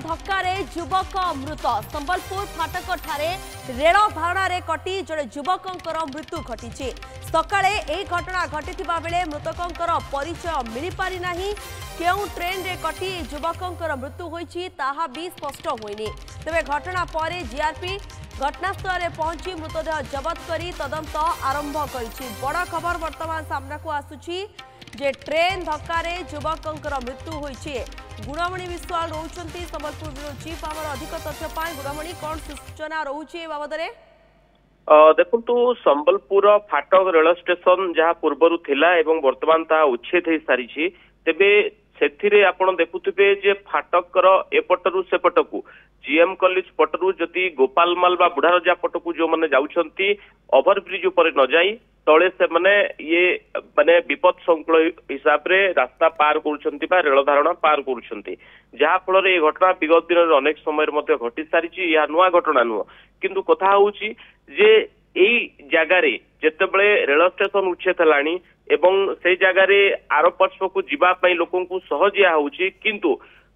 धक्का युवक मृत संबलपुर फाटक ठारे रेल धारणा कटी जड़े युवकर मृत्यु घटी सकाळे यह घटना घटी बेले मृतकों परिचय मिल पारि नाही केउ ट्रेन रे कटी युवकों मृत्यु होईछि ताहा भी स्पष्ट होइनी तेबे घटना पर जीआरपी घटनास्थल में पहुंची मृतदेह जबत करी तदंत आरंभ करिछि। बड़ खबर वर्तमान सामना को आसुछि जे ट्रेन धक्का युवकों मृत्यु होईछि। गुणमणि विश्वाल रोचंती संबलपुर ब्यूरो चीफ आमर अधिक तथ्य पाए गुणमणि कौन सूचना रोचे बाबद रे देखु संबलपुर फाटक रेल स्टेशन जहाँ पूर्वर थिला एवं वर्तमान ता उच्छेद हो सारी तेबे से आपण देखुवे जे फाटकर एपटू सेपटकू जीएम कॉलेज पटरू जदि गोपालमाल बा बुढ़ारजा पटकू जो मैंने जाउछंती ओभरब्रिज ऊपर न जाई तले से माने ये माने विपद संकुल हिसाब रे रास्ता पार करुछंती बा रेल धारणा पार करुछंती जहा फल रे घटना विगत दिन रे अनेक समय रे मध्य घटी सारिछि। या नुआ घटना नुह किंतु कथा होउछि जे एई जगह रे जेतेबेले रेल स्टेशन उच्छेद हलाणी एवं से जगह रे आर पक्ष को जीवा पई लोकन को सहजिया होउछि किंतु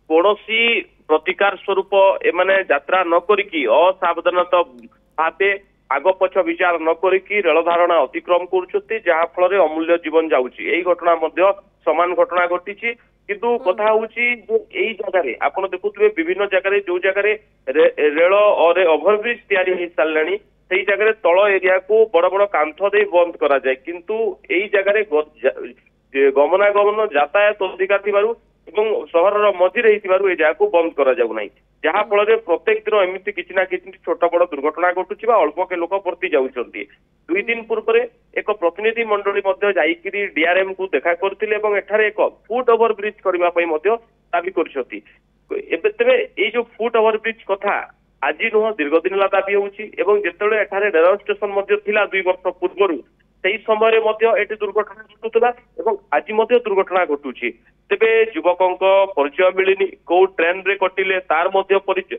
कोनोसी प्रतिकार स्वरूप एमाने यात्रा न करिकी असावधानता भावे आग पछ विचार न करिकी रेल धारणा अतिक्रम करुछंती जहा फल रे अमूल्य जीवन जाउछि। एई घटना मध्य समान घटना घटिछि किंतु कथा होउछि जे एई जगह रे आपण देखुतबे विभिन्न जगह रे जो जगह रे रेल और ओभरब्रिज तैयारी हो सारलाणी से जगह तल एरिया को बड़ बड़ कांथ दे बंद करा जाए किंतु एई जगह रे गमनागमन यातायात अधिका थिबारु एवं सहर मझिरे ए जगह को बंद करा जाउ नाही जहा फल रे प्रत्येक दिन एमिति किछि ना किछि छोट बड़ दुर्घटना घटुछि बा अल्प के लोक प्रति जाउछंती। 2 दिन पूर्व एक प्रतिनिधि मंडली मध्य जाइकिरी डीआरएम को देखा करथिले एवं एठारे एक फुट ओवर ब्रिज करबा पई मध्य दाबी करछंती। एबे तबे ए जो फुट ओवर ब्रिज कथा आज नुह दीर्घ दिन ला दाबी होउछि एवं जेतेबेले एठारे रेल स्टेशन मध्य थिला 2 वर्ष पूर्वरु सेही समय मध्य एठी दुर्घटना घटुतला एवं आज मध्य दुर्घटना घटुछि। तेबे युवकों परिचय मिलनी कौ ट्रेन रे कटिले तार मध्य परिचय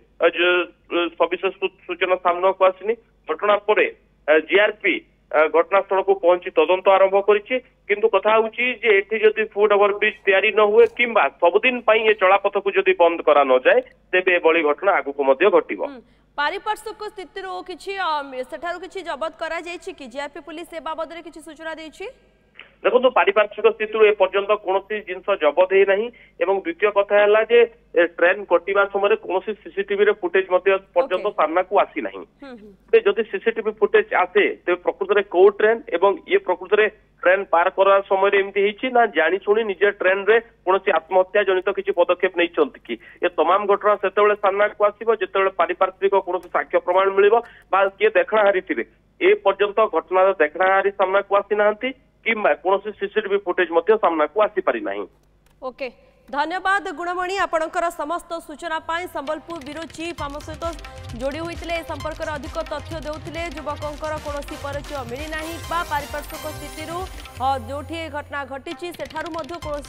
सविशेष सूचना सामना को आसनी घटना पर जीआरपी घटनास्थल को पहुंची तदंत आरंभ करिछि किंतु कथा होउछि जे एठी जदि फुट ओवर ब्रिज तैयारी न हुए किंबा सबदिन पई ए चलापथ को जदि बंद करा न जाए तेबे बड़ी घटना आगु को मध्य घटिबो। पारिपार्श्विक स्थिति रो किछि सेठारो किछि जबत करा जायछि कि जीआरपी पुलिस ए बाबद रे किछि सूचना दैछि। देखो तो पारिपार्श्विक स्थिति एपर्यंत कौन जिनस जबत है नहीं एवं द्वितीय कथा है जे ट्रेन कटिवा समय कौन सीसीटीवी रे फुटेज पर्यंत सामना को आसी नहीं जदि सीसीटीवी फुटेज आसे तेज प्रकृत में कौ ट्रेन एवं ये प्रकृत में ट्रेन पार करा समय एमती ना जानी शुणी निजे ट्रेन रे कौन आत्महत्या जनित किसी पदक्षेप नहीं कि ये तमाम घटना से सामना को आसो जिते पारिपार्श्विक कौन साक्ष्य प्रमाण मिल किए देखणाहारी थे ए पर्यंत घटना देखणाहारी सामना को आसी ना किंबा कौन सीसीटीवी फुटेज सामना को आसी पारि नाही। ओके धन्यवाद गुणमणि आपणकर समस्त सूचना पाई संबलपुर ब्यूरो चीफ आम सहित जोड़ी होते संपर्क में अधिक तथ्य देउथिले युवकों कौन परिचय मिली ना पारिपार्श्विक स्थिति जो घटना घटी सेठारु कौन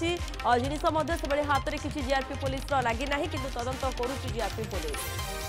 जिनिस हाथ में किसी जीआरपी पुलिस लगी ना कि तदंत करुच्ची जीआरपी पुलिस।